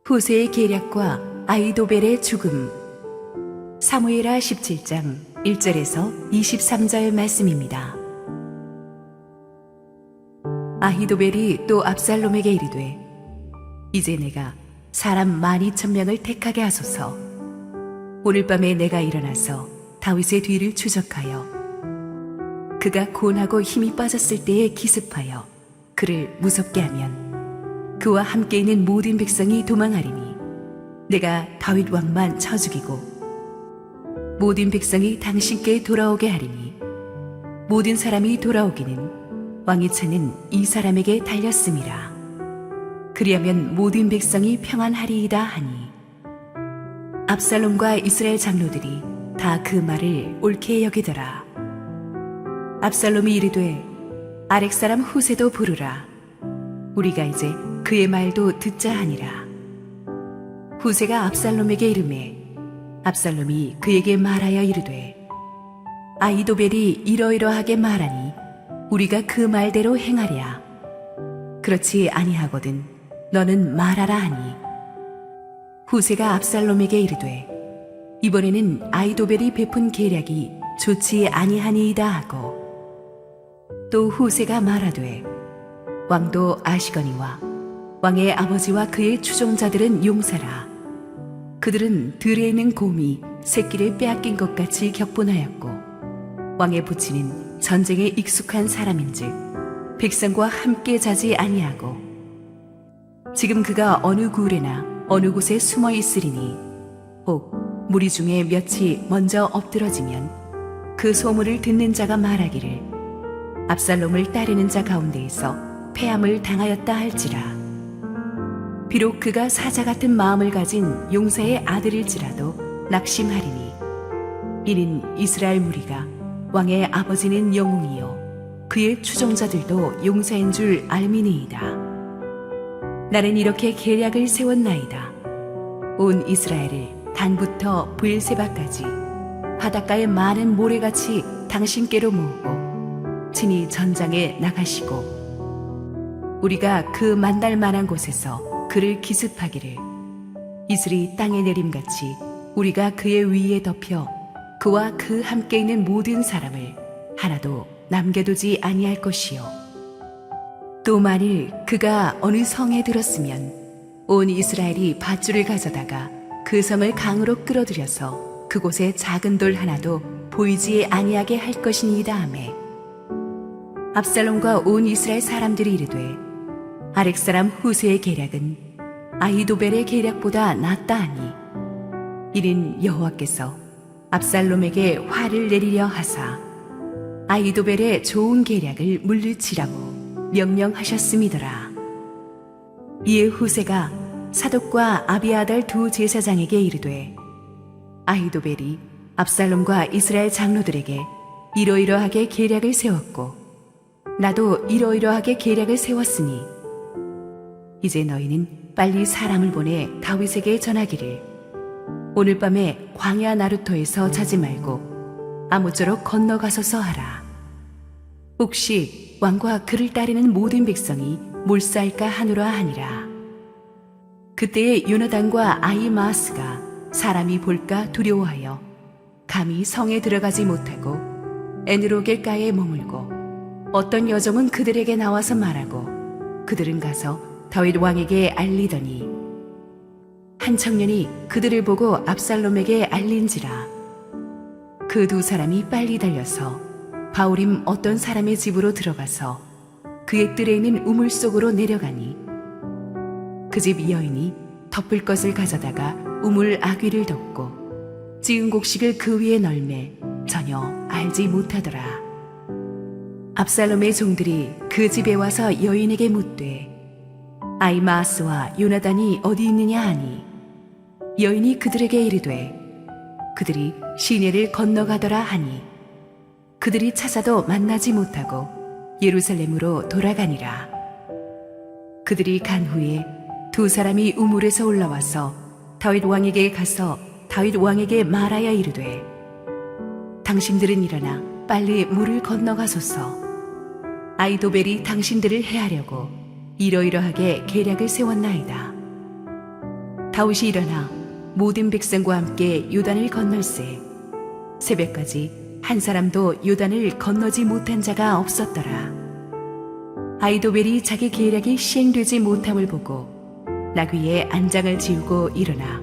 후세의 계략과 아히도벨의 죽음. 사무엘하 17장 1절에서 23절 말씀입니다. 아히도벨이 또 압살롬에게 이르되, 이제 내가 사람 12,000명을 택하게 하소서. 오늘 밤에 내가 일어나서 다윗의 뒤를 추적하여 그가 곤하고 힘이 빠졌을 때에 기습하여 그를 무섭게 하면 그와 함께 있는 모든 백성이 도망하리니 내가 다윗 왕만 쳐 죽이고 모든 백성이 당신께 돌아오게 하리니 모든 사람이 돌아오기는 왕의 차는 이 사람에게 달렸음이라. 그리하면 모든 백성이 평안하리이다 하니 압살롬과 이스라엘 장로들이 다 그 말을 옳게 여기더라. 압살롬이 이르되, 아렉 사람 후세도 부르라. 우리가 이제 그의 말도 듣자 하니라. 후세가 압살롬에게 이르매 압살롬이 그에게 말하여 이르되, 아히도벨이 이러이러하게 말하니 우리가 그 말대로 행하랴. 그렇지 아니하거든 너는 말하라 하니 후세가 압살롬에게 이르되, 이번에는 아히도벨이 베푼 계략이 좋지 아니하니이다 하고 또 후세가 말하되, 왕도 아시거니와 왕의 아버지와 그의 추종자들은 용사라. 그들은 들에 있는 곰이 새끼를 빼앗긴 것 같이 격분하였고 왕의 부친은 전쟁에 익숙한 사람인즉 백성과 함께 자지 아니하고 지금 그가 어느 굴에나 어느 곳에 숨어 있으리니 혹 무리 중에 몇이 먼저 엎드러지면 그 소문을 듣는 자가 말하기를 압살롬을 따르는 자 가운데에서 패함을 당하였다 할지라. 비록 그가 사자 같은 마음을 가진 용사의 아들일지라도 낙심하리니 이는 이스라엘 무리가 왕의 아버지는 영웅이요 그의 추종자들도 용사인 줄 알미니이다. 나는 이렇게 계략을 세웠나이다. 온 이스라엘을 단부터 브엘세바까지 바닷가의 많은 모래같이 당신께로 모으고 친히 전장에 나가시고 우리가 그 만날 만한 곳에서 그를 기습하기를 이슬이 땅에 내림같이 우리가 그의 위에 덮여 그와 그 함께 있는 모든 사람을 하나도 남겨두지 아니할 것이요. 또 만일 그가 어느 성에 들었으면 온 이스라엘이 밧줄을 가져다가 그 성을 강으로 끌어들여서 그곳에 작은 돌 하나도 보이지 아니하게 할 것이니이다 하매 압살롬과 온 이스라엘 사람들이 이르되, 아렉 사람 후세의 계략은 아히도벨의 계략보다 낫다 하니 이는 여호와께서 압살롬에게 화를 내리려 하사 아히도벨의 좋은 계략을 물리치라고 명령하셨음이더라. 이에 후세가 사독과 아비아달 두 제사장에게 이르되, 아히도벨이 압살롬과 이스라엘 장로들에게 이러이러하게 계략을 세웠고 나도 이러이러하게 계략을 세웠으니 이제 너희는 빨리 사람을 보내 다윗에게 전하기를 오늘 밤에 광야 나루토에서 자지 말고 아무쪼록 건너가소서 하라. 혹시 왕과 그를 따르는 모든 백성이 몰사할까 하노라 하니라. 그때에 요나단과 아히마아스가 사람이 볼까 두려워하여 감히 성에 들어가지 못하고 에느로겔가에 머물고 어떤 여종은 그들에게 나와서 말하고 그들은 가서 다윗 왕에게 알리더니 한 청년이 그들을 보고 압살롬에게 알린지라. 그 두 사람이 빨리 달려서 바울임 어떤 사람의 집으로 들어가서 그의 뜰에 있는 우물 속으로 내려가니 그 집 여인이 덮을 것을 가져다가 우물 아귀를 덮고 찌은 곡식을 그 위에 널매 전혀 알지 못하더라. 압살롬의 종들이 그 집에 와서 여인에게 묻되, 아히마아스와 요나단이 어디 있느냐 하니 여인이 그들에게 이르되, 그들이 시내를 건너가더라 하니 그들이 찾아도 만나지 못하고 예루살렘으로 돌아가니라. 그들이 간 후에 두 사람이 우물에서 올라와서 다윗 왕에게 가서 다윗 왕에게 말하여 이르되, 당신들은 일어나 빨리 물을 건너가소서. 아히도벨이 당신들을 해하려고 이러이러하게 계략을 세웠나이다. 다윗이 일어나 모든 백성과 함께 요단을 건널세 새벽까지 한 사람도 요단을 건너지 못한 자가 없었더라. 아히도벨이 자기 계략이 시행되지 못함을 보고 나귀에 안장을 지우고 일어나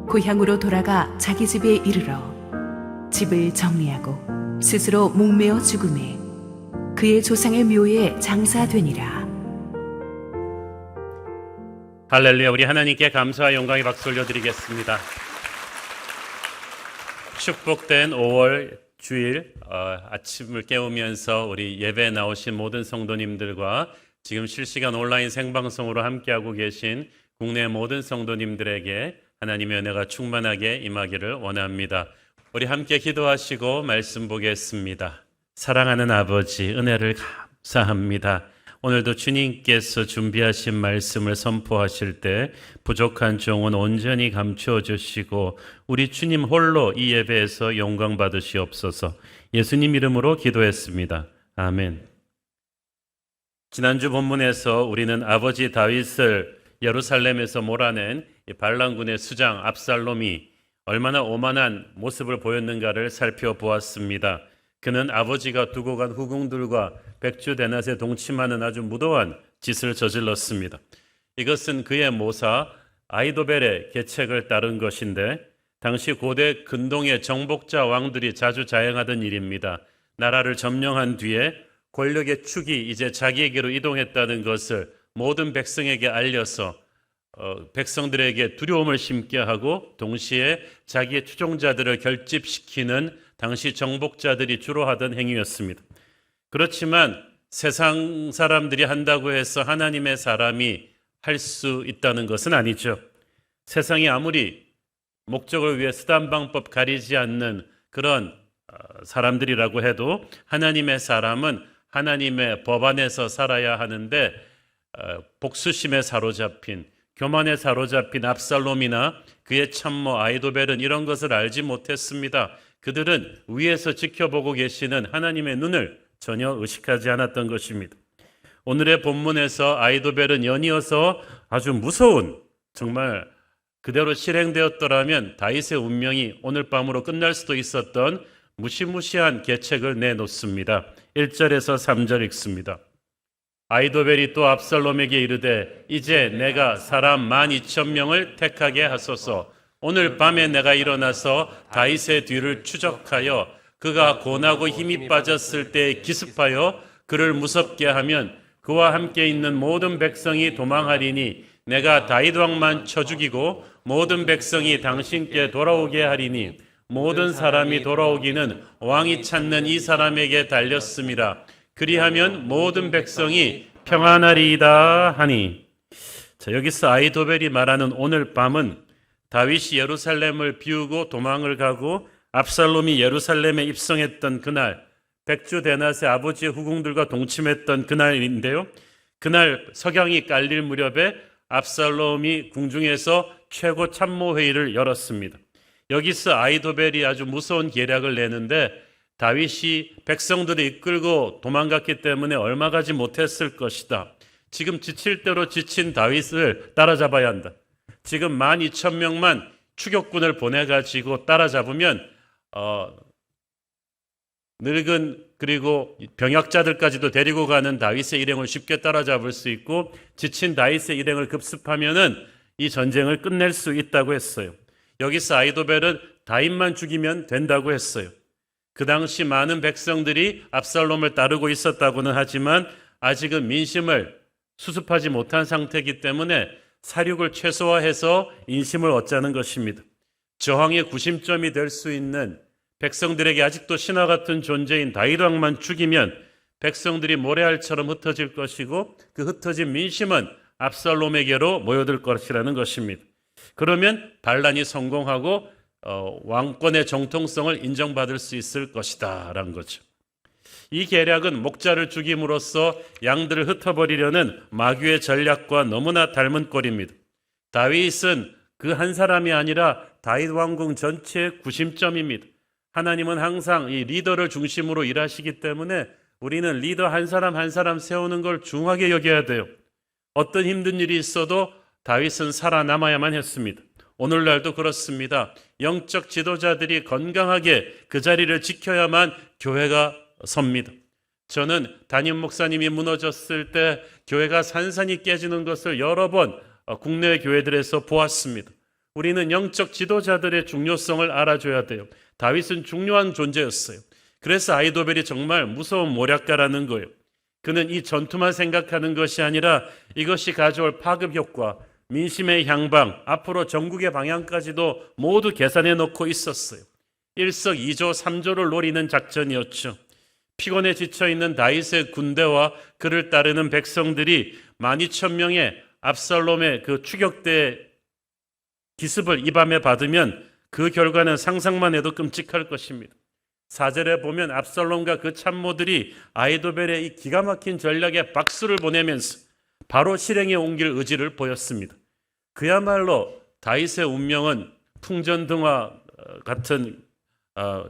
고향으로 돌아가 자기 집에 이르러 집을 정리하고 스스로 목매어 죽음에 그의 조상의 묘에 장사되니라. 할렐루야. 우리 하나님께 감사와 영광의 박수 올려드리겠습니다. 축복된 5월 주일 아침을 깨우면서 우리 예배에 나오신 모든 성도님들과 지금 실시간 온라인 생방송으로 함께하고 계신 국내 모든 성도님들에게 하나님의 은혜가 충만하게 임하기를 원합니다. 우리 함께 기도하시고 말씀 보겠습니다. 사랑하는 아버지, 은혜를 감사합니다. 오늘도 주님께서 준비하신 말씀을 선포하실 때 부족한 종은 온전히 감추어 주시고 우리 주님 홀로 이 예배에서 영광 받으시옵소서. 예수님 이름으로 기도했습니다. 아멘. 지난주 본문에서 우리는 아버지 다윗을 예루살렘에서 몰아낸 반란군의 수장 압살롬이 얼마나 오만한 모습을 보였는가를 살펴보았습니다. 그는 아버지가 두고 간 후궁들과 백주대낮에 동침하는 아주 무도한 짓을 저질렀습니다. 이것은 그의 모사 아히도벨의 계책을 따른 것인데 당시 고대 근동의 정복자 왕들이 자주 자행하던 일입니다. 나라를 점령한 뒤에 권력의 축이 이제 자기에게로 이동했다는 것을 모든 백성에게 알려서 백성들에게 두려움을 심게 하고 동시에 자기의 추종자들을 결집시키는 당시 정복자들이 주로 하던 행위였습니다. 그렇지만 세상 사람들이 한다고 해서 하나님의 사람이 할 수 있다는 것은 아니죠. 세상이 아무리 목적을 위해 수단방법 가리지 않는 그런 사람들이라고 해도 하나님의 사람은 하나님의 법 안에서 살아야 하는데 복수심에 사로잡힌 교만에 사로잡힌 압살롬이나 그의 참모 아히도벨은 이런 것을 알지 못했습니다. 그들은 위에서 지켜보고 계시는 하나님의 눈을 전혀 의식하지 않았던 것입니다. 오늘의 본문에서 아히도벨은 연이어서 아주 무서운, 정말 그대로 실행되었더라면 다윗의 운명이 오늘 밤으로 끝날 수도 있었던 무시무시한 계책을 내놓습니다. 1절에서 3절 읽습니다. 아히도벨이 또 압살롬에게 이르되 이제 내가 사람 12,000명을 택하게 하소서. 오늘 밤에 내가 일어나서 다윗의 뒤를 추적하여 그가 고나고 힘이 빠졌을 때 기습하여 그를 무섭게 하면 그와 함께 있는 모든 백성이 도망하리니 내가 다윗 왕만 쳐 죽이고 모든 백성이 당신께 돌아오게 하리니 모든 사람이 돌아오기는 왕이 찾는 이 사람에게 달렸음이라. 그리하면 모든 백성이 평안하리이다 하니. 자, 여기서 아히도벨이 말하는 오늘 밤은 다윗이 예루살렘을 비우고 도망을 가고 압살롬이 예루살렘에 입성했던 그날, 백주대낮에 아버지의 후궁들과 동침했던 그날인데요. 그날 석양이 깔릴 무렵에 압살롬이 궁중에서 최고 참모회의를 열었습니다. 여기서 아히도벨이 아주 무서운 계략을 내는데 다윗이 백성들을 이끌고 도망갔기 때문에 얼마 가지 못했을 것이다. 지금 지칠 대로 지친 다윗을 따라잡아야 한다. 지금 12,000명만 추격군을 보내가지고 따라잡으면 늙은 그리고 병약자들까지도 데리고 가는 다윗의 일행을 쉽게 따라잡을 수 있고 지친 다윗의 일행을 급습하면은 이 전쟁을 끝낼 수 있다고 했어요. 여기서 아히도벨은 다윗만 죽이면 된다고 했어요. 그 당시 많은 백성들이 압살롬을 따르고 있었다고는 하지만 아직은 민심을 수습하지 못한 상태이기 때문에 사륙을 최소화해서 인심을 얻자는 것입니다. 저항의 구심점이 될 수 있는 백성들에게 아직도 신화 같은 존재인 다윗 왕만 죽이면 백성들이 모래알처럼 흩어질 것이고 그 흩어진 민심은 압살롬에게로 모여들 것이라는 것입니다. 그러면 반란이 성공하고 왕권의 정통성을 인정받을 수 있을 것이다 라는 거죠. 이 계략은 목자를 죽임으로써 양들을 흩어버리려는 마귀의 전략과 너무나 닮은 꼴입니다. 다윗은 그 한 사람이 아니라 다윗 왕궁 전체의 구심점입니다. 하나님은 항상 이 리더를 중심으로 일하시기 때문에 우리는 리더 한 사람 한 사람 세우는 걸 중하게 여겨야 돼요. 어떤 힘든 일이 있어도 다윗은 살아남아야만 했습니다. 오늘날도 그렇습니다. 영적 지도자들이 건강하게 그 자리를 지켜야만 교회가 섭니다. 저는 담임 목사님이 무너졌을 때 교회가 산산이 깨지는 것을 여러 번 국내 교회들에서 보았습니다. 우리는 영적 지도자들의 중요성을 알아줘야 돼요. 다윗은 중요한 존재였어요. 그래서 아히도벨이 정말 무서운 모략가라는 거예요. 그는 이 전투만 생각하는 것이 아니라 이것이 가져올 파급 효과, 민심의 향방, 앞으로 전국의 방향까지도 모두 계산해 놓고 있었어요. 일석이조 삼조를 노리는 작전이었죠. 피곤에 지쳐있는 다윗의 군대와 그를 따르는 백성들이 12,000명의 압살롬의 그 추격대 기습을 이 밤에 받으면 그 결과는 상상만 해도 끔찍할 것입니다. 4절에 보면 압살롬과 그 참모들이 아히도벨의 이 기가 막힌 전략에 박수를 보내면서 바로 실행에 옮길 의지를 보였습니다. 그야말로 다윗의 운명은 풍전등화 같은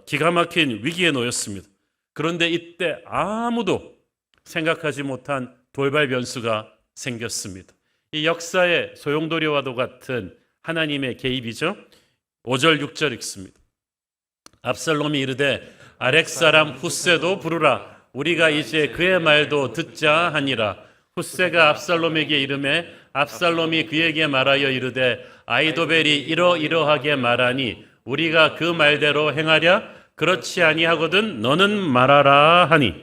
기가 막힌 위기에 놓였습니다. 그런데 이때 아무도 생각하지 못한 돌발 변수가 생겼습니다. 이 역사의 소용돌이와도 같은 하나님의 개입이죠. 5절 6절 읽습니다. 압살롬이 이르되 아렉 사람 훗세도 부르라. 우리가 이제 그의 말도 듣자 하니라. 훗세가 압살롬에게 이르매 압살롬이 그에게 말하여 이르되 아히도벨이 이러이러하게 말하니 우리가 그 말대로 행하랴. 그렇지 아니하거든 너는 말하라 하니.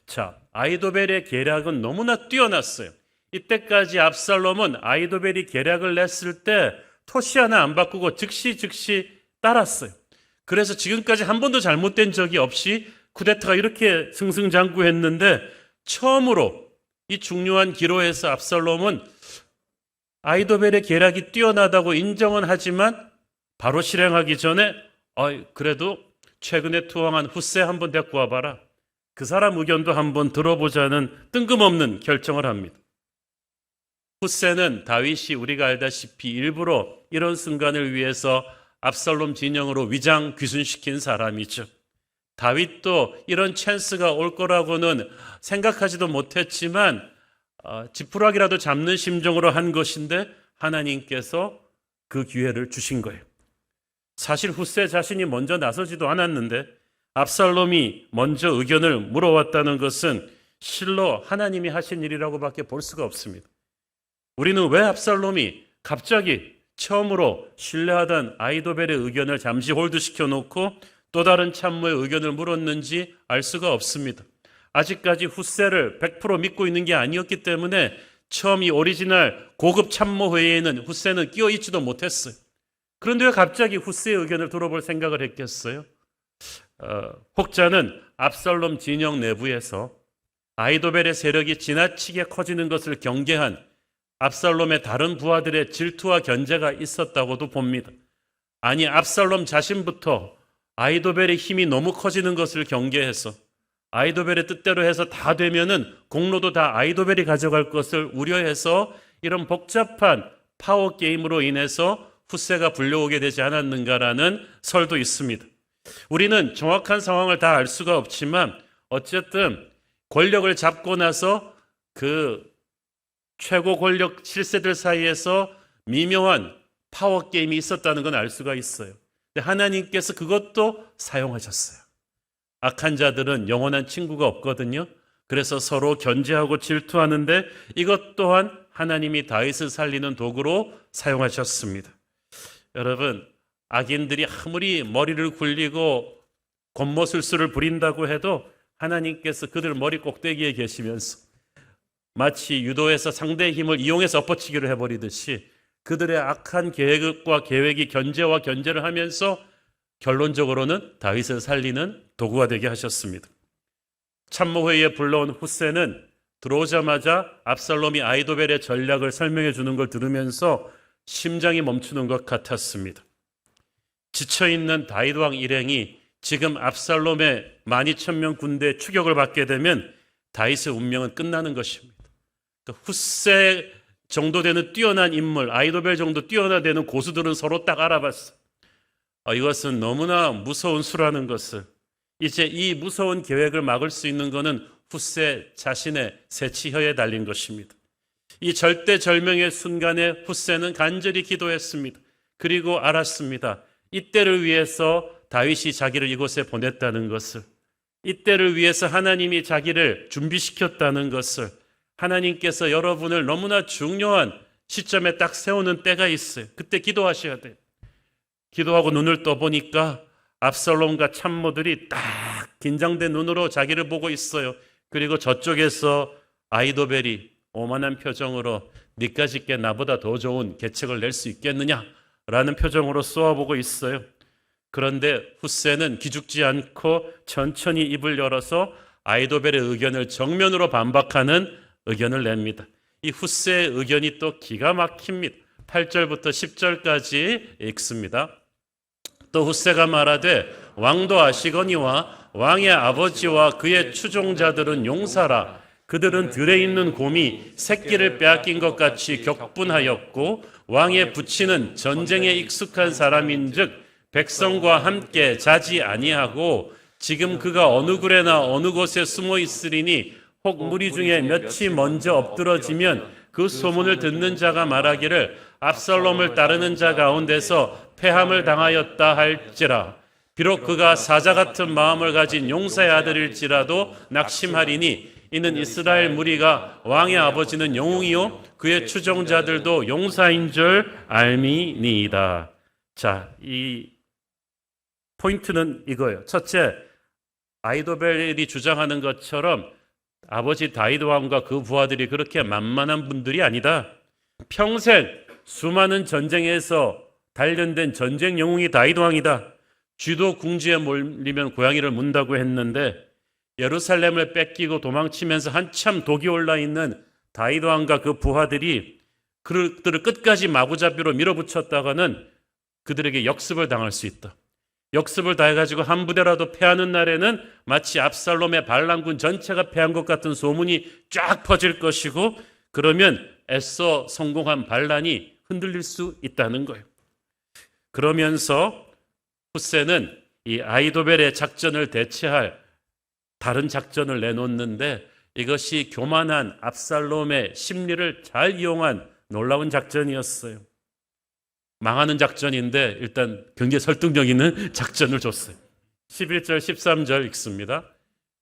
자, 아히도벨의 계략은 너무나 뛰어났어요. 이때까지 압살롬은 아히도벨이 계략을 냈을 때 토시 하나 안 바꾸고 즉시 따랐어요. 그래서 지금까지 한 번도 잘못된 적이 없이 쿠데타가 이렇게 승승장구했는데 처음으로 이 중요한 기로에서 압살롬은 아히도벨의 계략이 뛰어나다고 인정은 하지만 바로 실행하기 전에 그래도 최근에 투항한 훗세 한번 데리고 와봐라. 그 사람 의견도 한번 들어보자는 뜬금없는 결정을 합니다. 훗세는 다윗이 우리가 알다시피 일부러 이런 순간을 위해서 압살롬 진영으로 위장 귀순시킨 사람이죠. 다윗도 이런 찬스가 올 거라고는 생각하지도 못했지만 지푸라기라도 잡는 심정으로 한 것인데 하나님께서 그 기회를 주신 거예요. 사실 훗세 자신이 먼저 나서지도 않았는데 압살롬이 먼저 의견을 물어왔다는 것은 실로 하나님이 하신 일이라고밖에 볼 수가 없습니다. 우리는 왜 압살롬이 갑자기 처음으로 신뢰하던 아히도벨의 의견을 잠시 홀드시켜 놓고 또 다른 참모의 의견을 물었는지 알 수가 없습니다. 아직까지 훗세를 100% 믿고 있는 게 아니었기 때문에 처음 이 오리지널 고급 참모 회의에는 훗세는 끼어 있지도 못했어요. 그런데 왜 갑자기 훗세의 의견을 들어볼 생각을 했겠어요? 혹자는 압살롬 진영 내부에서 아히도벨의 세력이 지나치게 커지는 것을 경계한 압살롬의 다른 부하들의 질투와 견제가 있었다고도 봅니다. 아니, 압살롬 자신부터 아히도벨의 힘이 너무 커지는 것을 경계해서 아히도벨의 뜻대로 해서 다 되면은 공로도 다 아히도벨이 가져갈 것을 우려해서 이런 복잡한 파워 게임으로 인해서 훗세가 불려오게 되지 않았는가라는 설도 있습니다. 우리는 정확한 상황을 다 알 수가 없지만 어쨌든 권력을 잡고 나서 그 최고 권력 7세들 사이에서 미묘한 파워 게임이 있었다는 건 알 수가 있어요. 근데 하나님께서 그것도 사용하셨어요. 악한 자들은 영원한 친구가 없거든요. 그래서 서로 견제하고 질투하는데 이것 또한 하나님이 다윗을 살리는 도구로 사용하셨습니다. 여러분, 악인들이 아무리 머리를 굴리고 겉모술수를 부린다고 해도 하나님께서 그들 머리 꼭대기에 계시면서 마치 유도에서 상대의 힘을 이용해서 엎어치기를 해버리듯이 그들의 악한 계획과 계획이 견제와 견제를 하면서 결론적으로는 다윗을 살리는 도구가 되게 하셨습니다. 참모회의에 불러온 훗세는 들어오자마자 압살롬이 아히도벨의 전략을 설명해 주는 걸 들으면서 심장이 멈추는 것 같았습니다. 지쳐있는 다윗 왕 일행이 지금 압살롬의 12,000명 군대의 추격을 받게 되면 다윗의 운명은 끝나는 것입니다. 훗세 정도 되는 뛰어난 인물, 아히도벨 정도 뛰어나되는 고수들은 서로 딱 알아봤어. 이것은 너무나 무서운 수라는 것을, 이제 이 무서운 계획을 막을 수 있는 것은 훗세 자신의 새치혀에 달린 것입니다. 이 절대절명의 순간에 훗세는 간절히 기도했습니다. 그리고 알았습니다. 이때를 위해서 다윗이 자기를 이곳에 보냈다는 것을, 이때를 위해서 하나님이 자기를 준비시켰다는 것을, 하나님께서 여러분을 너무나 중요한 시점에 딱 세우는 때가 있어요. 그때 기도하셔야 돼요. 기도하고 눈을 떠보니까 압살롬과 참모들이 딱 긴장된 눈으로 자기를 보고 있어요. 그리고 저쪽에서 아히도벨이 오만한 표정으로 네가 짓게 나보다 더 좋은 계책을 낼 수 있겠느냐 라는 표정으로 쏘아보고 있어요. 그런데 후세는 기죽지 않고 천천히 입을 열어서 아히도벨의 의견을 정면으로 반박하는 의견을 냅니다. 이 후세의 의견이 또 기가 막힙니다. 8절부터 10절까지 읽습니다. 또 후세가 말하되 왕도 아시거니와 왕의 아버지와 그의 추종자들은 용사라. 그들은 들에 있는 곰이 새끼를 빼앗긴 것 같이 격분하였고 왕의 부친은 전쟁에 익숙한 사람인즉 백성과 함께 자지 아니하고 지금 그가 어느 굴에나 어느 곳에 숨어 있으리니 혹 무리 중에 몇이 먼저 엎드러지면 그 소문을 듣는 자가 말하기를 압살롬을 따르는 자 가운데서 패함을 당하였다 할지라. 비록 그가 사자 같은 마음을 가진 용사의 아들일지라도 낙심하리니 이는 이스라엘 무리가 왕의 아버지는 영웅이요 그의 추종자들도 용사인 줄 알미니이다. 자, 이 포인트는 이거예요. 첫째, 아히도벨이 주장하는 것처럼 아버지 다윗 왕과 그 부하들이 그렇게 만만한 분들이 아니다. 평생 수많은 전쟁에서 단련된 전쟁 영웅이 다윗 왕이다. 쥐도 궁지에 몰리면 고양이를 문다고 했는데 예루살렘을 뺏기고 도망치면서 한참 독이 올라 있는 다윗 왕과 그 부하들이 그들을 끝까지 마구잡이로 밀어붙였다가는 그들에게 역습을 당할 수 있다. 역습을 다해가지고 한 부대라도 패하는 날에는 마치 압살롬의 반란군 전체가 패한 것 같은 소문이 쫙 퍼질 것이고 그러면 애써 성공한 반란이 흔들릴 수 있다는 거예요. 그러면서 후세는 이 아히도벨의 작전을 대체할 다른 작전을 내놓는데 이것이 교만한 압살롬의 심리를 잘 이용한 놀라운 작전이었어요. 망하는 작전인데 일단 굉장히 설득력 있는 작전을 줬어요. 11절 13절 읽습니다.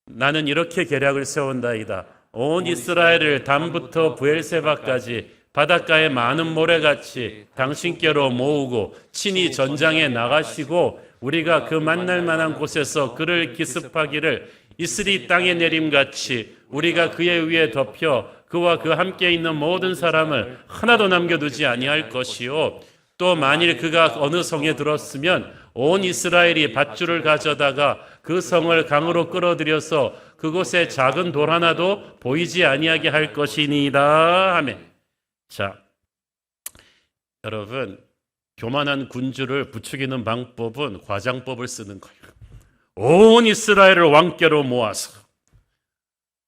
나는 이렇게 계략을 세운다이다. 온 이스라엘을 단부터 부엘세바까지 바닷가의 많은 모래같이 당신께로 모으고 친히 전장에 나가시고 우리가 그 만날 만한 곳에서 그를 기습하기를 이슬이 땅에 내림같이 우리가 그의 위에 덮여 그와 그 함께 있는 모든 사람을 하나도 남겨두지 아니할 것이요 또 만일 그가 어느 성에 들었으면 온 이스라엘이 밧줄을 가져다가 그 성을 강으로 끌어들여서 그곳에 작은 돌 하나도 보이지 아니하게 할 것이니이다 하며. 자, 여러분 교만한 군주를 부추기는 방법은 과장법을 쓰는 거예요. 온 이스라엘을 왕께로 모아서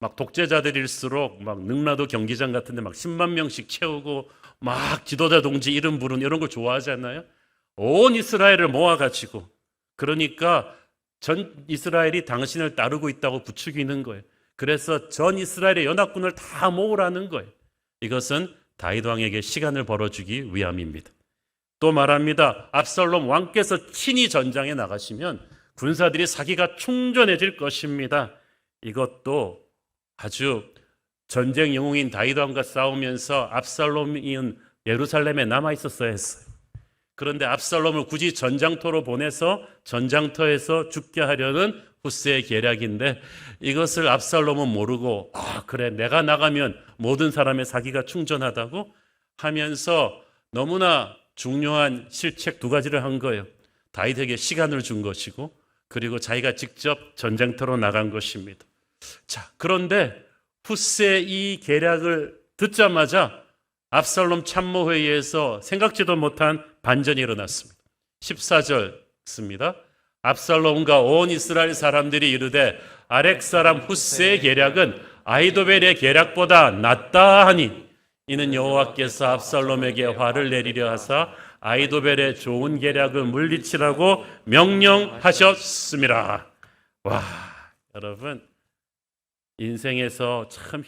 막 독재자들일수록 막 능라도 경기장 같은데 막 10만 명씩 채우고 막 지도자 동지 이름 부르는 이런 걸 좋아하잖아요. 온 이스라엘을 모아가지고 그러니까 전 이스라엘이 당신을 따르고 있다고 부추기는 거예요. 그래서 전 이스라엘의 연합군을 다 모으라는 거예요. 이것은 다윗 왕에게 시간을 벌어주기 위함입니다. 또 말합니다. 압살롬 왕께서 친히 전장에 나가시면 군사들이 사기가 충전해질 것입니다. 이것도 아주 전쟁 영웅인 다윗 왕과 싸우면서 압살롬이 예루살렘에 남아 있었어야 했어요. 그런데 압살롬을 굳이 전장터로 보내서 전장터에서 죽게 하려는 후스의 계략인데 이것을 압살롬은 모르고 그래 내가 나가면 모든 사람의 사기가 충전하다고 하면서 너무나 중요한 실책 두 가지를 한 거예요. 다윗에게 시간을 준 것이고 그리고 자기가 직접 전쟁터로 나간 것입니다. 자, 그런데 후스의 이 계략을 듣자마자 압살롬 참모회의에서 생각지도 못한 반전이 일어났습니다. 14절 읽습니다. 압살롬과 온 이스라엘 사람들이 이르되 아렉 사람 후스의 계략은 아히도벨의 계략보다 낫다 하니 이는 여호와께서 압살롬에게 화를 내리려 하사 아히도벨의 좋은 계략을 물리치라고 명령하셨습니다. 와, 여러분 인생에서 참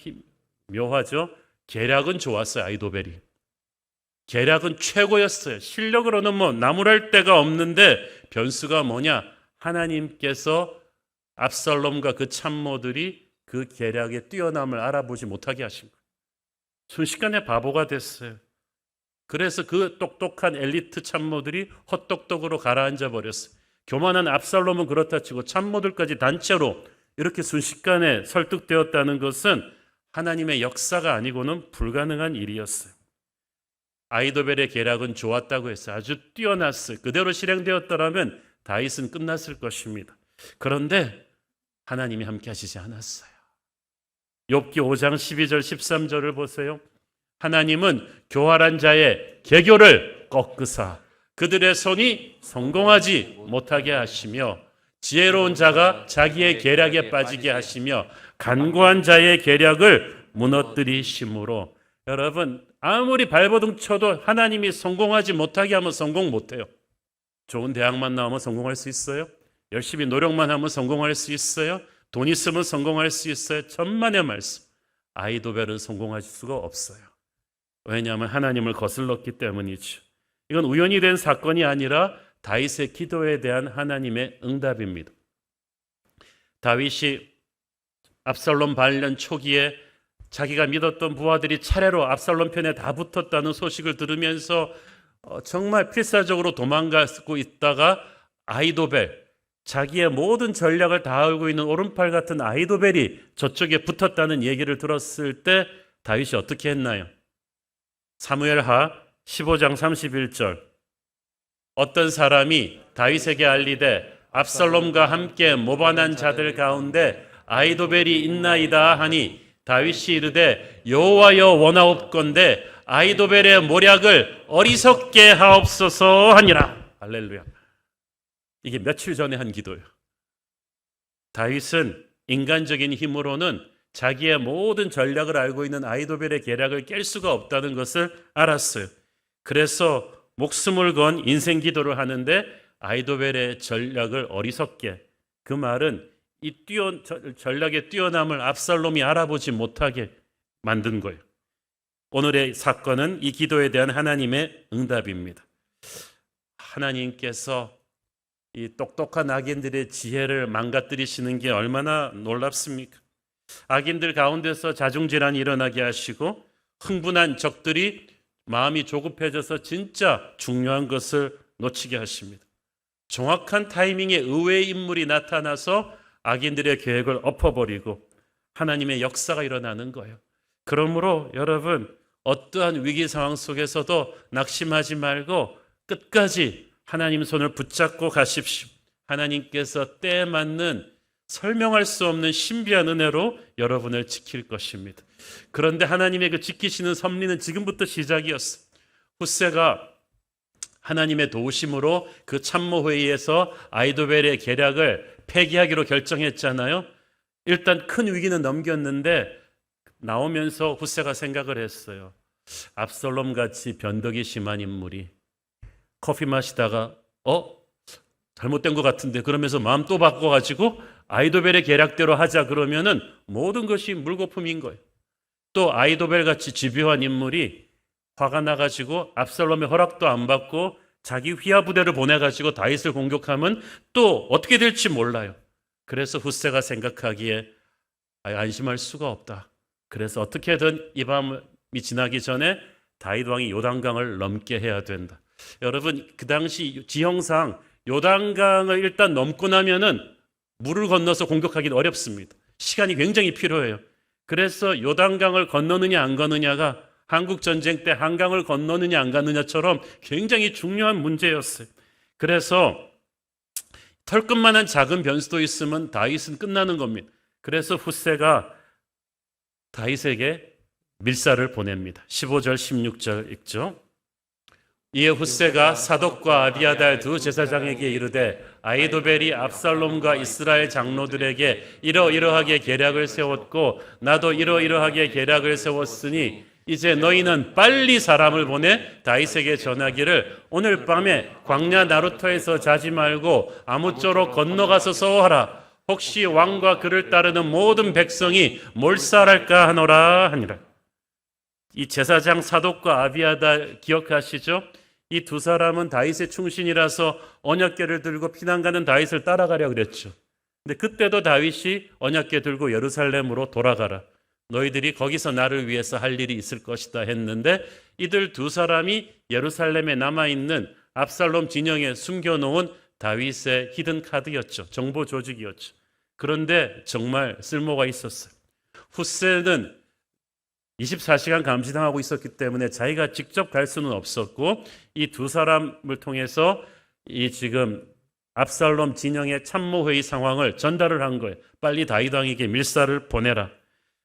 묘하죠. 계략은 좋았어요. 아히도벨이. 계략은 최고였어요. 실력으로는 뭐 나무랄 데가 없는데 변수가 뭐냐? 하나님께서 압살롬과 그 참모들이 그 계략의 뛰어남을 알아보지 못하게 하신 거예요. 순식간에 바보가 됐어요. 그래서 그 똑똑한 엘리트 참모들이 헛똑똑으로 가라앉아 버렸어요. 교만한 압살롬은 그렇다 치고 참모들까지 단체로 이렇게 순식간에 설득되었다는 것은 하나님의 역사가 아니고는 불가능한 일이었어요. 아히도벨의 계략은 좋았다고 했어요. 아주 뛰어났어요. 그대로 실행되었더라면 다윗은 끝났을 것입니다. 그런데 하나님이 함께 하시지 않았어요. 욥기 5장 12절 13절을 보세요. 하나님은 교활한 자의 계교를 꺾으사 그들의 손이 성공하지 못하게 하시며 지혜로운 자가 자기의 계략에 빠지게 하시며 간고한 자의 계략을 무너뜨리심으로. 여러분, 아무리 발버둥 쳐도 하나님이 성공하지 못하게 하면 성공 못해요. 좋은 대학만 나오면 성공할 수 있어요? 열심히 노력만 하면 성공할 수 있어요? 돈 있으면 성공할 수 있어요? 천만의 말씀. 아히도벨은 성공할 수가 없어요. 왜냐하면 하나님을 거슬렀기 때문이죠. 이건 우연히 된 사건이 아니라 다윗의 기도에 대한 하나님의 응답입니다. 다윗이 압살롬 반란 초기에 자기가 믿었던 부하들이 차례로 압살롬 편에 다 붙었다는 소식을 들으면서 정말 필사적으로 도망가고 있다가 아히도벨, 자기의 모든 전략을 다 알고 있는 오른팔 같은 아히도벨이 저쪽에 붙었다는 얘기를 들었을 때 다윗이 어떻게 했나요? 사무엘하 15장 31절. 어떤 사람이 다윗에게 알리되 압살롬과 함께 모반한 자들 가운데 아히도벨이 있나이다 하니 다윗이 이르되 여호와여 원하옵건대 아히도벨의 모략을 어리석게 하옵소서 하니라. 할렐루야. 이게 며칠 전에 한 기도예요. 다윗은 인간적인 힘으로는 자기의 모든 전략을 알고 있는 아히도벨의 계략을 깰 수가 없다는 것을 알았어요. 그래서 목숨을 건 인생 기도를 하는데 아히도벨의 전략을 어리석게, 그 말은 이 전략의 뛰어남을 압살롬이 알아보지 못하게 만든 거예요. 오늘의 사건은 이 기도에 대한 하나님의 응답입니다. 하나님께서 이 똑똑한 악인들의 지혜를 망가뜨리시는 게 얼마나 놀랍습니까? 악인들 가운데서 자중질환이 일어나게 하시고 흥분한 적들이 마음이 조급해져서 진짜 중요한 것을 놓치게 하십니다. 정확한 타이밍에 의외의 인물이 나타나서 악인들의 계획을 엎어버리고 하나님의 역사가 일어나는 거예요. 그러므로 여러분, 어떠한 위기 상황 속에서도 낙심하지 말고 끝까지 하나님 손을 붙잡고 가십시오. 하나님께서 때에 맞는 설명할 수 없는 신비한 은혜로 여러분을 지킬 것입니다. 그런데 하나님의 그 지키시는 섭리는 지금부터 시작이었어요. 훗세가 하나님의 도우심으로 그 참모회의에서 아히도벨의 계략을 폐기하기로 결정했잖아요. 일단 큰 위기는 넘겼는데 나오면서 훗세가 생각을 했어요. 압살롬 같이 변덕이 심한 인물이 커피 마시다가 잘못된 것 같은데 그러면서 마음 또 바꿔가지고 아히도벨의 계략대로 하자 그러면은 모든 것이 물거품인 거예요. 또 아히도벨 같이 집요한 인물이 화가 나가지고 압살롬의 허락도 안 받고 자기 휘하 부대를 보내가지고 다윗을 공격하면 또 어떻게 될지 몰라요. 그래서 훗세가 생각하기에 안심할 수가 없다. 그래서 어떻게든 이 밤이 지나기 전에 다윗 왕이 요단강을 넘게 해야 된다. 여러분, 그 당시 지형상 요단강을 일단 넘고 나면은 물을 건너서 공격하기는 어렵습니다. 시간이 굉장히 필요해요. 그래서 요단강을 건너느냐 안 건너느냐가 한국 전쟁 때 한강을 건너느냐 안 가느냐처럼 굉장히 중요한 문제였어요. 그래서 털끝만한 작은 변수도 있으면 다윗은 끝나는 겁니다. 그래서 훗세가 다윗에게 밀사를 보냅니다. 15절 16절 읽죠. 이에 훗세가 사독과 아비아달 두 제사장에게 이르되 아히도벨이 압살롬과 이스라엘 장로들에게 이러이러하게 계략을 세웠고 나도 이러이러하게 계략을 세웠으니 이제 너희는 빨리 사람을 보내 다윗에게 전하기를 오늘 밤에 광야 나루터에서 자지 말고 아무쪼록 건너가서 서하라. 혹시 왕과 그를 따르는 모든 백성이 몰살할까 하노라 하니라. 이 제사장 사독과 아비아달 기억하시죠? 이 두 사람은 다윗의 충신이라서 언약궤를 들고 피난 가는 다윗을 따라가려 그랬죠. 근데 그때도 다윗이 언약궤 들고 예루살렘으로 돌아가라. 너희들이 거기서 나를 위해서 할 일이 있을 것이다 했는데 이들 두 사람이 예루살렘에 남아있는 압살롬 진영에 숨겨놓은 다윗의 히든 카드였죠. 정보 조직이었죠. 그런데 정말 쓸모가 있었어요. 후세는 24시간 감시당하고 있었기 때문에 자기가 직접 갈 수는 없었고 이 두 사람을 통해서 이 지금 압살롬 진영의 참모회의 상황을 전달을 한 거예요. 빨리 다윗 왕에게 밀사를 보내라.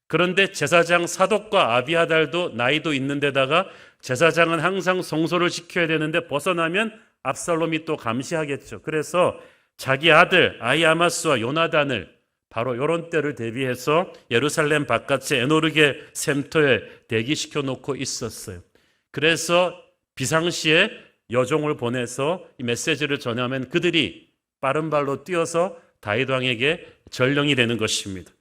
그런데 제사장 사독과 아비아달도 나이도 있는데다가 제사장은 항상 성소를 지켜야 되는데 벗어나면 압살롬이 또 감시하겠죠. 그래서 자기 아들 아히아마스와 요나단을 바로 이런 때를 대비해서 예루살렘 바깥의 에노르게 샘터에 대기시켜 놓고 있었어요. 그래서 비상시에 여종을 보내서 이 메시지를 전하면 그들이 빠른 발로 뛰어서 다윗 왕에게 전령이 되는 것입니다.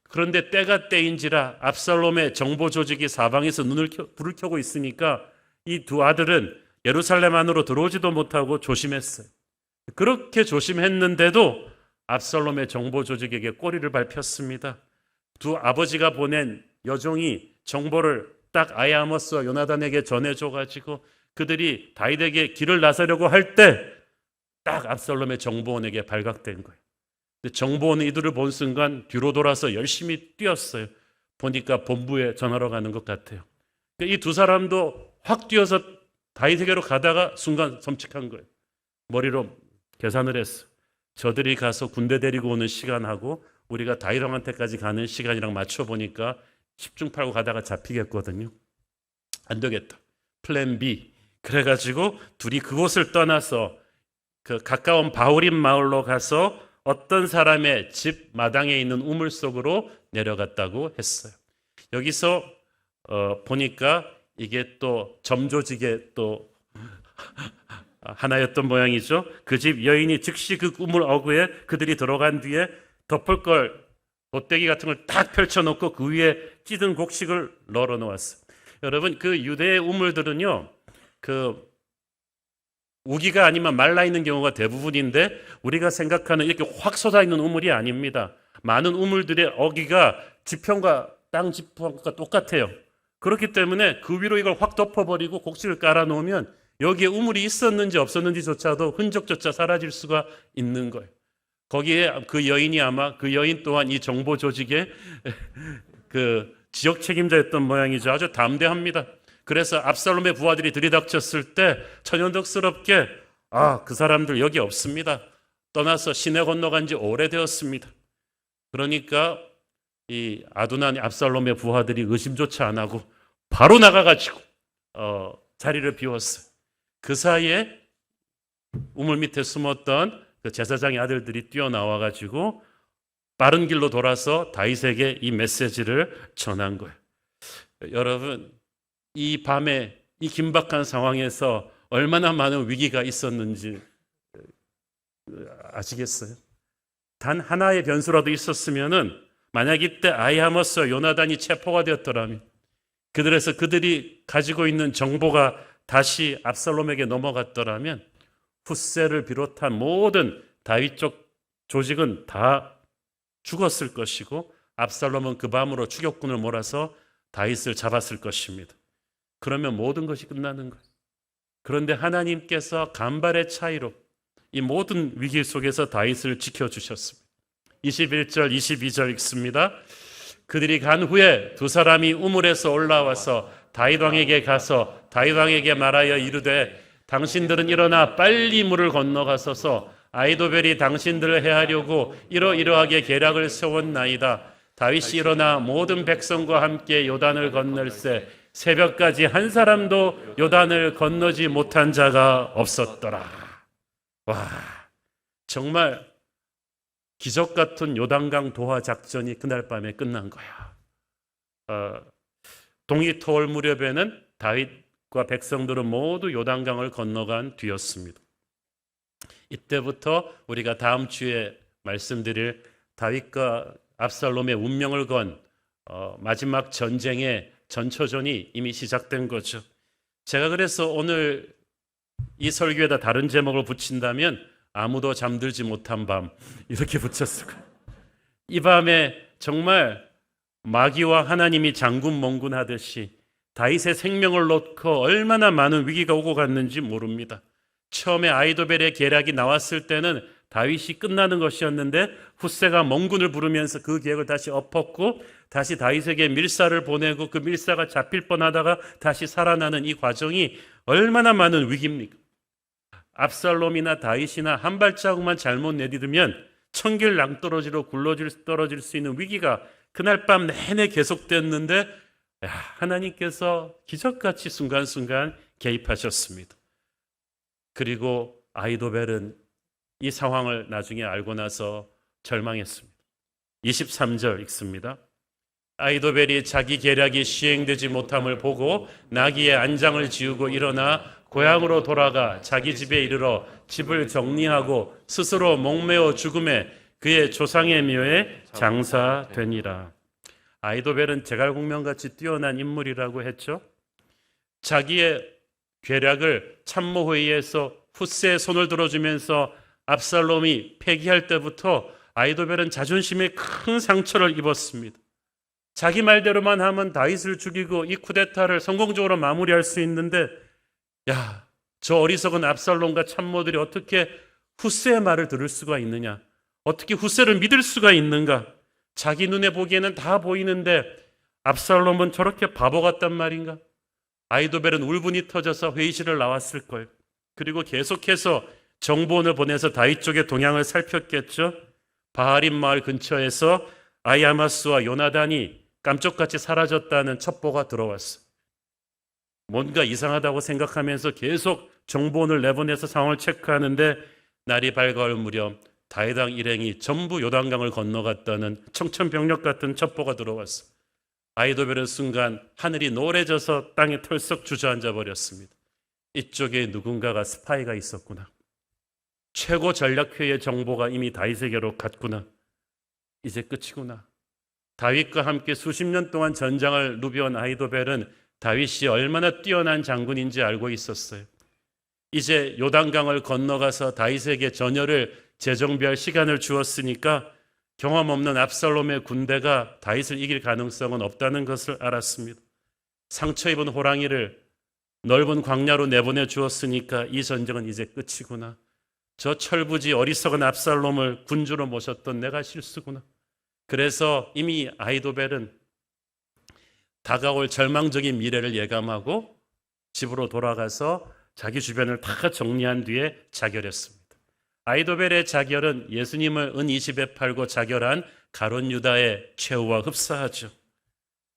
그런데 때가 때인지라 압살롬의 정보 조직이 사방에서 불을 켜고 있으니까 이 두 아들은 예루살렘 안으로 들어오지도 못하고 조심했어요. 그렇게 조심했는데도 압살롬의 정보 조직에게 꼬리를 밟혔습니다. 두 아버지가 보낸 여종이 정보를 딱 아히아마스와 요나단에게 전해줘가지고 그들이 다윗에게 길을 나서려고 할 때 딱 압살롬의 정보원에게 발각된 거예요. 정보원은 이들을 본 순간 뒤로 돌아서 열심히 뛰었어요. 보니까 본부에 전하러 가는 것 같아요. 이 두 사람도 확 뛰어서 다윗에게로 가다가 순간 섬찟한 거예요. 머리로 계산을 했어요. 저들이 가서 군대 데리고 오는 시간하고 우리가 다윗 왕한테까지 가는 시간이랑 맞춰보니까 10중 8구 가다가 잡히겠거든요. 안 되겠다. 플랜 B. 그래가지고 둘이 그곳을 떠나서 그 가까운 바울임 마을로 가서 어떤 사람의 집 마당에 있는 우물 속으로 내려갔다고 했어요. 여기서 보니까 이게 또 점조직의 또 하나였던 모양이죠. 그 집 여인이 즉시 그 우물 어구에 그들이 들어간 뒤에 덮을 걸 돗대기 같은 걸 딱 펼쳐놓고 그 위에 찌든 곡식을 널어 놓았어요. 여러분 그 유대의 우물들은요 그 우기가 아니면 말라 있는 경우가 대부분인데 우리가 생각하는 이렇게 확 솟아 있는 우물이 아닙니다. 많은 우물들의 어기가 지평과 땅 지평과 똑같아요. 그렇기 때문에 그 위로 이걸 확 덮어버리고 곡식을 깔아 놓으면 여기에 우물이 있었는지 없었는지조차도 흔적조차 사라질 수가 있는 거예요. 거기에 그 여인이 아마 그 여인 또한 이 정보 조직의 그 지역 책임자였던 모양이죠. 아주 담대합니다. 그래서 압살롬의 부하들이 들이닥쳤을 때 천연덕스럽게 그 사람들 여기 없습니다. 떠나서 시내 건너간 지 오래되었습니다. 그러니까 이 아두난 압살롬의 부하들이 의심조차 안 하고 바로 나가가지고 자리를 비웠어요. 그 사이에 우물 밑에 숨었던 그 제사장의 아들들이 뛰어나와가지고 빠른 길로 돌아서 다윗에게 이 메시지를 전한 거예요. 여러분 이 밤에 이 긴박한 상황에서 얼마나 많은 위기가 있었는지 아시겠어요? 단 하나의 변수라도 있었으면은 만약 이때 아히아마스와 요나단이 체포가 되었더라면 그들이 가지고 있는 정보가 다시 압살롬에게 넘어갔더라면 후세를 비롯한 모든 다윗 쪽 조직은 다 죽었을 것이고 압살롬은 그 밤으로 추격군을 몰아서 다윗을 잡았을 것입니다. 그러면 모든 것이 끝나는 거예요. 그런데 하나님께서 간발의 차이로 이 모든 위기 속에서 다윗을 지켜주셨습니다. 21절 22절 읽습니다. 그들이 간 후에 두 사람이 우물에서 올라와서 다윗 왕에게 가서 다윗 왕에게 말하여 이르되 당신들은 일어나 빨리 물을 건너가소서 아히도벨이 당신들을 해하려고 이러이러하게 계략을 세웠나이다. 다윗이 일어나 모든 백성과 함께 요단을 건널세 새벽까지 한 사람도 요단을 건너지 못한 자가 없었더라. 와, 정말 기적 같은 요단강 도하 작전이 그날 밤에 끝난 거야. 동이토월 무렵에는 다윗과 백성들은 모두 요단강을 건너간 뒤였습니다. 이때부터 우리가 다음 주에 말씀드릴 다윗과 압살롬의 운명을 건 마지막 전쟁의 전초전이 이미 시작된 거죠. 제가 그래서 오늘 이 설교에다 다른 제목을 붙인다면 아무도 잠들지 못한 밤 이렇게 붙였을 거예요. 이 밤에 정말 마귀와 하나님이 장군멍군 하듯이 다윗의 생명을 놓고 얼마나 많은 위기가 오고 갔는지 모릅니다. 처음에 아이도벨의 계략이 나왔을 때는 다윗이 끝나는 것이었는데 훗세가 멍군을 부르면서 그 계획을 다시 엎었고 다시 다윗에게 밀사를 보내고 그 밀사가 잡힐 뻔하다가 다시 살아나는 이 과정이 얼마나 많은 위기입니까? 압살롬이나 다윗이나 한 발자국만 잘못 내디디면 천길 낭떠러지로 떨어질 수 있는 위기가 그날 밤 내내 계속됐는데 하나님께서 기적같이 순간순간 개입하셨습니다. 그리고 아이도벨은 이 상황을 나중에 알고 나서 절망했습니다. 23절 읽습니다. 아이도벨이 자기 계략이 시행되지 못함을 보고 나귀의 안장을 지우고 일어나 고향으로 돌아가 자기 집에 이르러 집을 정리하고 스스로 목매어 죽음에 그의 조상의 묘에 장사되니라. 아이도벨은 제갈공명같이 뛰어난 인물이라고 했죠. 자기의 계략을 참모회의에서 훗세의 손을 들어주면서 압살롬이 폐기할 때부터 아이도벨은 자존심에 큰 상처를 입었습니다. 자기 말대로만 하면 다윗을 죽이고 이 쿠데타를 성공적으로 마무리할 수 있는데 저 어리석은 압살롬과 참모들이 어떻게 훗세의 말을 들을 수가 있느냐? 어떻게 훗세를 믿을 수가 있는가? 자기 눈에 보기에는 다 보이는데 압살롬은 저렇게 바보 같단 말인가? 아이도벨은 울분이 터져서 회의실을 나왔을 거예요. 그리고 계속해서 정보원을 보내서 다윗 쪽의 동향을 살폈겠죠. 바하림 마을 근처에서 아히아마스와 요나단이 깜짝같이 사라졌다는 첩보가 들어왔어. 뭔가 이상하다고 생각하면서 계속 정보원을 내보내서 상황을 체크하는데 날이 밝아올 무렵 다윗 왕 일행이 전부 요단강을 건너갔다는 청천벽력 같은 첩보가 들어왔어. 아이도벨은 순간 하늘이 노래져서 땅에 털썩 주저앉아 버렸습니다. 이쪽에 누군가가 스파이가 있었구나. 최고 전략회의 정보가 이미 다윗에게로 갔구나. 이제 끝이구나. 다윗과 함께 수십 년 동안 전장을 누벼온 아이도벨은 다윗이 얼마나 뛰어난 장군인지 알고 있었어요. 이제 요단강을 건너가서 다윗에게 전열을 재정비할 시간을 주었으니까 경험 없는 압살롬의 군대가 다윗을 이길 가능성은 없다는 것을 알았습니다. 상처 입은 호랑이를 넓은 광야로 내보내 주었으니까 이 전쟁은 이제 끝이구나. 저 철부지 어리석은 압살롬을 군주로 모셨던 내가 실수구나. 그래서 이미 아이도벨은 다가올 절망적인 미래를 예감하고 집으로 돌아가서 자기 주변을 다 정리한 뒤에 자결했습니다. 아이도벨의 자결은 예수님을 은 20에 팔고 자결한 가룟 유다의 최후와 흡사하죠.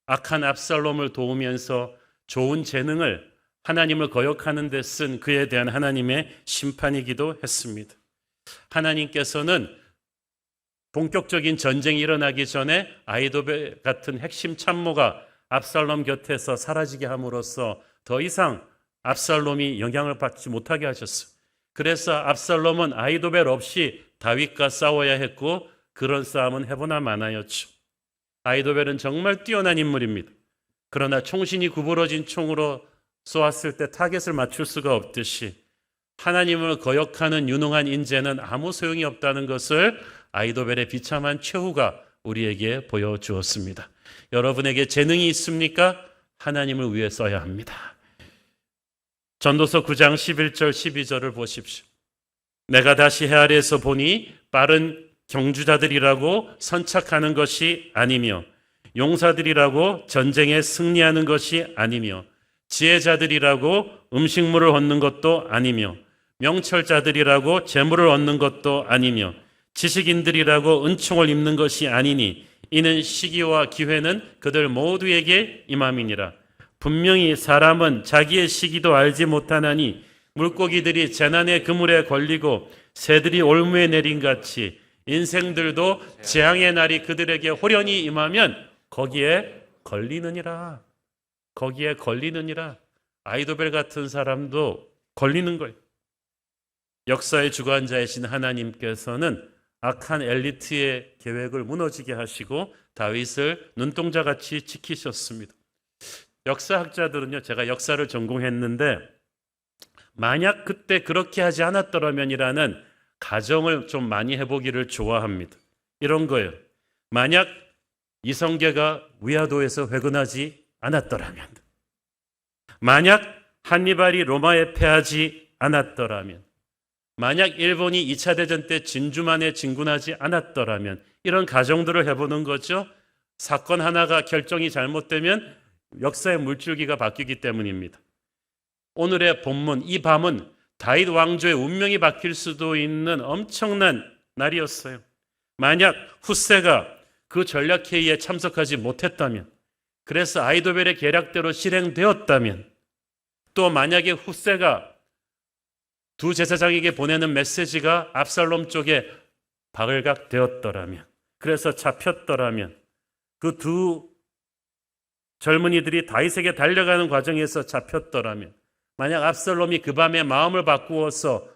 악한 압살롬을 도우면서 좋은 재능을 하나님을 거역하는 데 쓴 그에 대한 하나님의 심판이기도 했습니다. 하나님께서는 본격적인 전쟁이 일어나기 전에 아이도벨 같은 핵심 참모가 압살롬 곁에서 사라지게 함으로써 더 이상 압살롬이 영향을 받지 못하게 하셨어요. 그래서 압살롬은 아이도벨 없이 다윗과 싸워야 했고 그런 싸움은 해보나 마나였죠. 아이도벨은 정말 뛰어난 인물입니다. 그러나 총신이 구부러진 총으로 쏘았을 때 타겟을 맞출 수가 없듯이 하나님을 거역하는 유능한 인재는 아무 소용이 없다는 것을 아이도벨의 비참한 최후가 우리에게 보여주었습니다. 여러분에게 재능이 있습니까? 하나님을 위해 써야 합니다. 전도서 9장 11절 12절을 보십시오. 내가 다시 해 아래에서 보니 빠른 경주자들이라고 선착하는 것이 아니며 용사들이라고 전쟁에 승리하는 것이 아니며 지혜자들이라고 음식물을 얻는 것도 아니며 명철자들이라고 재물을 얻는 것도 아니며 지식인들이라고 은총을 입는 것이 아니니 이는 시기와 기회는 그들 모두에게 임함이니라. 분명히 사람은 자기의 시기도 알지 못하나니 물고기들이 재난의 그물에 걸리고 새들이 올무에 내린 같이 인생들도 재앙의 날이 그들에게 호련히 임하면 거기에 걸리느니라. 거기에 걸리느니라. 아이도벨 같은 사람도 걸리는 거예요. 역사의 주관자이신 하나님께서는 악한 엘리트의 계획을 무너지게 하시고 다윗을 눈동자같이 지키셨습니다. 역사학자들은요, 제가 역사를 전공했는데 만약 그때 그렇게 하지 않았더라면이라는 가정을 좀 많이 해보기를 좋아합니다. 이런 거예요. 만약 이성계가 위화도에서 회군하지 않았더라면, 만약 한니발이 로마에 패하지 않았더라면, 만약 일본이 2차 대전 때 진주만에 진군하지 않았더라면, 이런 가정들을 해보는 거죠. 사건 하나가 결정이 잘못되면 역사의 물줄기가 바뀌기 때문입니다. 오늘의 본문, 이 밤은 다윗 왕조의 운명이 바뀔 수도 있는 엄청난 날이었어요. 만약 훗세가 그 전략회의에 참석하지 못했다면, 그래서 아히도벨의 계략대로 실행되었다면, 또 만약에 훗세가 두 제사장에게 보내는 메시지가 압살롬 쪽에 발각되었더라면, 그래서 잡혔더라면, 그 두 젊은이들이 다윗에게 달려가는 과정에서 잡혔더라면, 만약 압살롬이 그 밤에 마음을 바꾸어서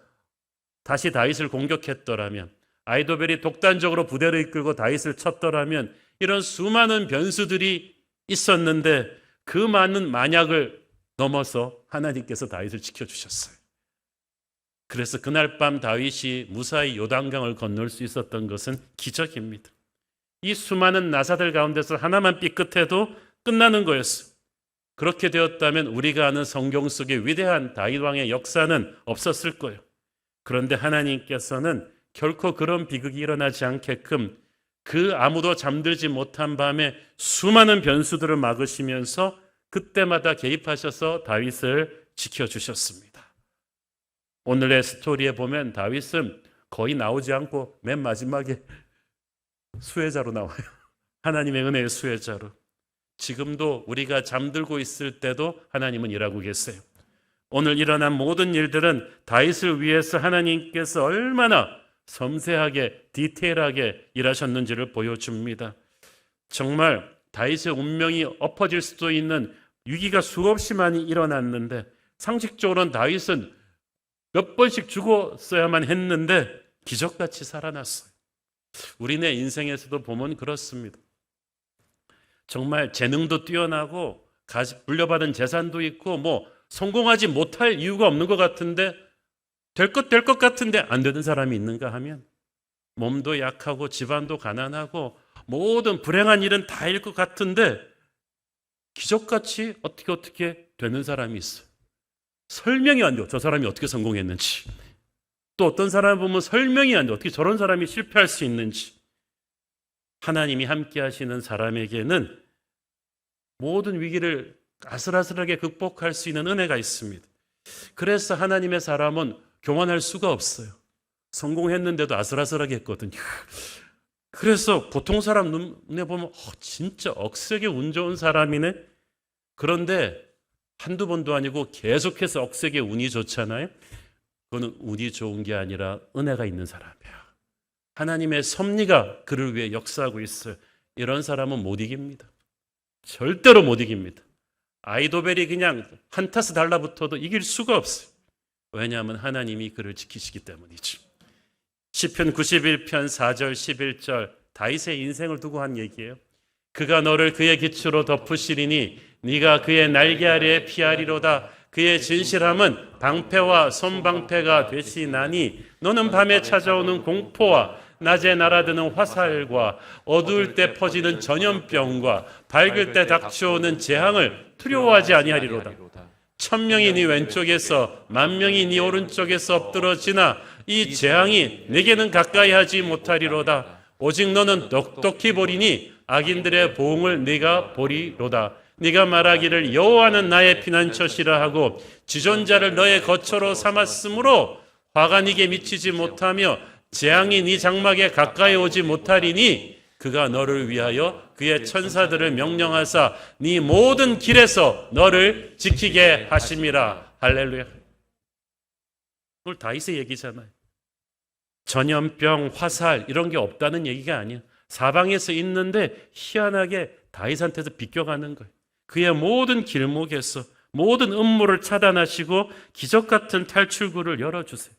다시 다윗을 공격했더라면, 아히도벨이 독단적으로 부대를 이끌고 다윗을 쳤더라면, 이런 수많은 변수들이 있었는데 그 많은 만약을 넘어서 하나님께서 다윗을 지켜주셨어요. 그래서 그날 밤 다윗이 무사히 요단강을 건널 수 있었던 것은 기적입니다. 이 수많은 나사들 가운데서 하나만 삐끗해도 끝나는 거였어요. 그렇게 되었다면 우리가 아는 성경 속의 위대한 다윗 왕의 역사는 없었을 거예요. 그런데 하나님께서는 결코 그런 비극이 일어나지 않게끔 그 아무도 잠들지 못한 밤에 수많은 변수들을 막으시면서 그때마다 개입하셔서 다윗을 지켜주셨습니다. 오늘의 스토리에 보면 다윗은 거의 나오지 않고 맨 마지막에 수혜자로 나와요. 하나님의 은혜의 수혜자로. 지금도 우리가 잠들고 있을 때도 하나님은 일하고 계세요. 오늘 일어난 모든 일들은 다윗을 위해서 하나님께서 얼마나 섬세하게 디테일하게 일하셨는지를 보여줍니다. 정말 다윗의 운명이 엎어질 수도 있는 위기가 수없이 많이 일어났는데, 상식적으로는 다윗은 몇 번씩 죽었어야만 했는데 기적같이 살아났어요. 우리네 인생에서도 보면 그렇습니다. 정말 재능도 뛰어나고 물려받은 재산도 있고 성공하지 못할 이유가 없는 것 같은데, 될 것 같은데 안 되는 사람이 있는가 하면, 몸도 약하고 집안도 가난하고 모든 불행한 일은 다일 것 같은데 기적같이 어떻게 되는 사람이 있어요. 설명이 안 돼요. 저 사람이 어떻게 성공했는지. 또 어떤 사람을 보면 설명이 안 돼요. 어떻게 저런 사람이 실패할 수 있는지. 하나님이 함께 하시는 사람에게는 모든 위기를 아슬아슬하게 극복할 수 있는 은혜가 있습니다. 그래서 하나님의 사람은 교만할 수가 없어요. 성공했는데도 아슬아슬하게 했거든요. 그래서 보통 사람 눈에 보면 진짜 억세게 운 좋은 사람이네. 그런데 한두 번도 아니고 계속해서 억세게 운이 좋잖아요. 그거는 운이 좋은 게 아니라 은혜가 있는 사람이에요. 하나님의 섭리가 그를 위해 역사하고 있어요. 이런 사람은 못 이깁니다. 절대로 못 이깁니다. 아히도벨이 그냥 한타스 달라붙어도 이길 수가 없어요. 왜냐하면 하나님이 그를 지키시기 때문이죠. 시편 91편 4절 11절 다윗의 인생을 두고 한 얘기예요. 그가 너를 그의 기초로 덮으시리니 네가 그의 날개 아래에 피하리로다. 그의 진실함은 방패와 손방패가 되시나니 너는 밤에 찾아오는 공포와 낮에 날아드는 화살과 어두울 때 퍼지는 전염병과 밝을 때 닥쳐오는 재앙을 두려워하지 아니하리로다. 1000명이 네 왼쪽에서 10,000명이 네 오른쪽에서 엎드러지나 이 재앙이 네게는 가까이 하지 못하리로다. 오직 너는 똑똑히 보리니 악인들의 보응을 네가 보리로다. 네가 말하기를 여호와는 나의 피난처시라 하고 지존자를 너의 거처로 삼았으므로 화가 네게 미치지 못하며 재앙이 네 장막에 가까이 오지 못하리니 그가 너를 위하여 그의 천사들을 명령하사 네 모든 길에서 너를 지키게 하심이라. 할렐루야. 오늘 다윗의 얘기잖아요. 전염병, 화살 이런 게 없다는 얘기가 아니야. 사방에서 있는데 희한하게 다윗한테서 비껴가는 거예요. 그의 모든 길목에서 모든 음모를 차단하시고 기적 같은 탈출구를 열어주세요.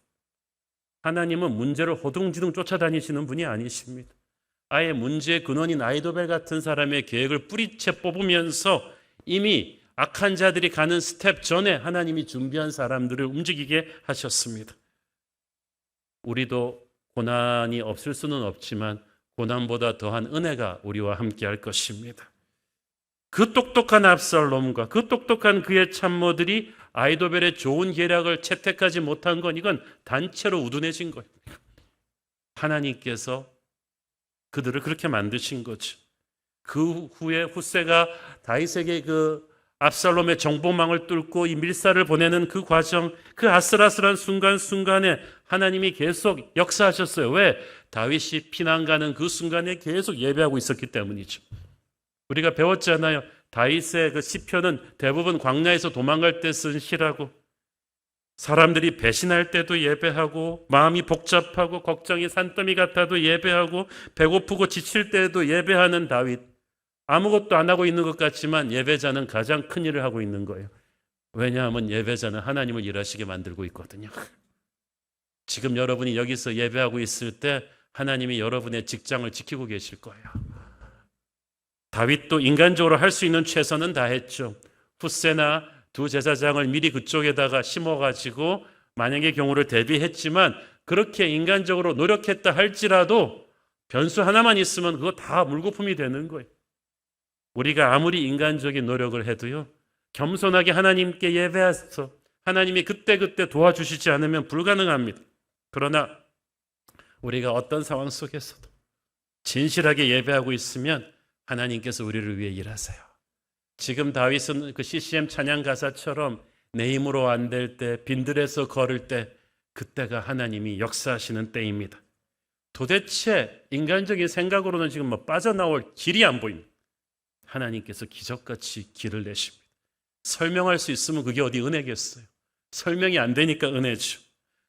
하나님은 문제를 허둥지둥 쫓아다니시는 분이 아니십니다. 아예 문제의 근원인 아히도벨 같은 사람의 계획을 뿌리채 뽑으면서 이미 악한 자들이 가는 스텝 전에 하나님이 준비한 사람들을 움직이게 하셨습니다. 우리도 고난이 없을 수는 없지만 고난보다 더한 은혜가 우리와 함께 할 것입니다. 그 똑똑한 압살롬과 그 똑똑한 그의 참모들이 아이도벨의 좋은 계략을 채택하지 못한 건 이건 단체로 우둔해진 거예요. 하나님께서 그들을 그렇게 만드신 거죠. 그 후에 훗세가 다윗에게 그 압살롬의 정보망을 뚫고 이 밀사를 보내는 그 과정, 그 아슬아슬한 순간순간에 하나님이 계속 역사하셨어요. 왜? 다윗이 피난 가는 그 순간에 계속 예배하고 있었기 때문이죠. 우리가 배웠잖아요. 다윗의 그 시편은 대부분 광야에서 도망갈 때 쓴 시라고. 사람들이 배신할 때도 예배하고, 마음이 복잡하고 걱정이 산더미 같아도 예배하고, 배고프고 지칠 때도 예배하는 다윗. 아무것도 안 하고 있는 것 같지만 예배자는 가장 큰 일을 하고 있는 거예요. 왜냐하면 예배자는 하나님을 일하시게 만들고 있거든요. 지금 여러분이 여기서 예배하고 있을 때 하나님이 여러분의 직장을 지키고 계실 거예요. 다윗도 인간적으로 할 수 있는 최선은 다했죠. 훗세나 두 제사장을 미리 그쪽에다가 심어가지고 만약의 경우를 대비했지만 그렇게 인간적으로 노력했다 할지라도 변수 하나만 있으면 그거 다 물거품이 되는 거예요. 우리가 아무리 인간적인 노력을 해도요, 겸손하게 하나님께 예배해서 하나님이 그때그때 도와주시지 않으면 불가능합니다. 그러나 우리가 어떤 상황 속에서도 진실하게 예배하고 있으면 하나님께서 우리를 위해 일하세요. 지금 다윗은 그 CCM 찬양 가사처럼 내 힘으로 안 될 때, 빈들에서 걸을 때, 그때가 하나님이 역사하시는 때입니다. 도대체 인간적인 생각으로는 지금 빠져나올 길이 안 보입니다. 하나님께서 기적같이 길을 내십니다. 설명할 수 있으면 그게 어디 은혜겠어요. 설명이 안 되니까 은혜죠.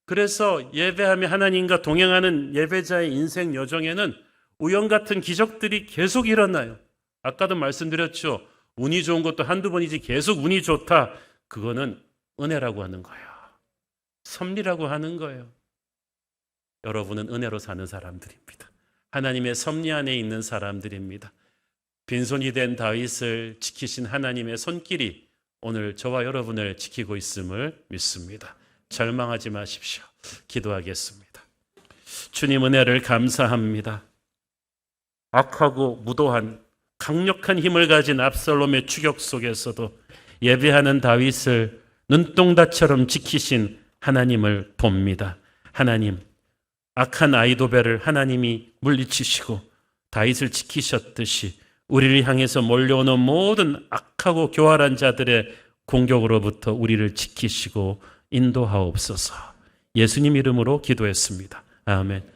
그래서 예배하며 하나님과 동행하는 예배자의 인생 여정에는 우연 같은 기적들이 계속 일어나요. 아까도 말씀드렸죠. 운이 좋은 것도 한두 번이지 계속 운이 좋다. 그거는 은혜라고 하는 거예요. 섭리라고 하는 거예요. 여러분은 은혜로 사는 사람들입니다. 하나님의 섭리 안에 있는 사람들입니다. 빈손이 된 다윗을 지키신 하나님의 손길이 오늘 저와 여러분을 지키고 있음을 믿습니다. 절망하지 마십시오. 기도하겠습니다. 주님 은혜를 감사합니다. 악하고 무도한 강력한 힘을 가진 압살롬의 추격 속에서도 예배하는 다윗을 눈동자처럼 지키신 하나님을 봅니다. 하나님, 악한 아이도벨을 하나님이 물리치시고 다윗을 지키셨듯이 우리를 향해서 몰려오는 모든 악하고 교활한 자들의 공격으로부터 우리를 지키시고 인도하옵소서. 예수님 이름으로 기도했습니다. 아멘.